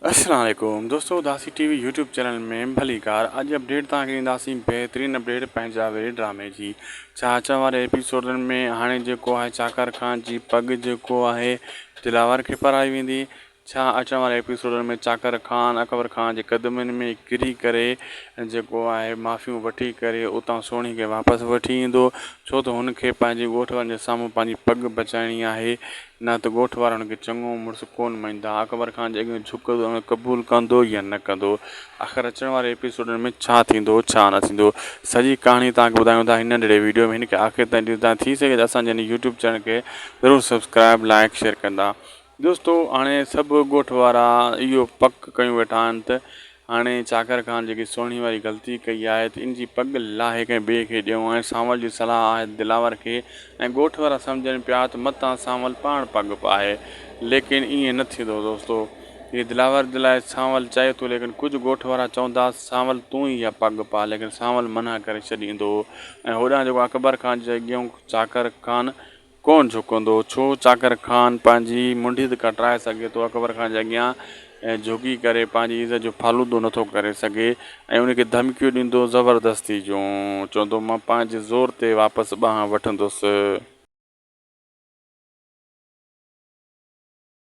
अस्सलाम वालेकुम दोस्तों, दासी टीवी यूट्यूब चैनल में भली कार अॼु अपडेट तव्हांखे ॾींदासीं बेहतरीन अपडेट पंजाबी ड्रामे जी। छा अचण वारे एपिसोडनि में हाणे जेको आहे चाकर खान जी पग जेको आहे दिलावर खे पाराई वेंदी। छा अचण वारे एपिसोडनि में चाकर खान अकबर खान जे क़दमनि में किरी करे जेको आहे माफ़ियूं वठी करे उतां सोणी खे वापसि वठी ईंदो, छो त हुनखे पंहिंजे ॻोठ वारनि जे साम्हूं पंहिंजी पग बचाइणी आहे। न त ॻोठ वारा हुनखे चङो मुड़ुसु कोन मञींदा। अकबर खान जे अॻियां झुकंदो, क़बूल कंदो या न कंदो। आख़िर अचण वारे एपिसोडनि में छा थींदो छा न थींदो, सॼी कहाणी तव्हांखे ॿुधायूं था हिन नंढिड़े वीडियो में। हिनखे आख़िर ताईं ॾिसंदा, थी सघे त असांजे हिन यूट्यूब चैनल खे ज़रूरु सब्सक्राइब लाइक शेयर कंदा। दोस्तों, हाणे सभु ॻोठ वारा इहो पक कयूं वेठा आहिनि त हाणे चाकर खान जेकी सोणी वारी ग़लती कई आहे त इन जी पग लाहे कंहिं ॿिए खे ॾियूं। ऐं सांवल जी सलाह आहे दिलावर खे, ऐं ॻोठ वारा सम्झनि पिया त मतां सांवल पाण पग पाए, लेकिन ईअं न थींदो। दोस्तों, हीअ दिलावर जे लाइ सांवल चए थो, लेकिन कुझु ॻोठ वारा चवंदा सांवल तूं ई इहा पग पा, लेकिन सांवल मना करे छॾींदो। ऐं होॾां जेको अकबर खान जे अॻियां चाकर खान कोन झुकंदो, छो चाकर खान पंहिंजी मुंडी त कटराए सघे थो, अकबर खान जे अॻियां ऐं झुकी करे पंहिंजी इज़त जो फालूदो नथो करे सघे। ऐं उनखे धमकियूं ॾींदो ज़बरदस्ती जूं, चवंदो मां पंहिंजे ज़ोर ते वापसि ॿांह वठंदुसि।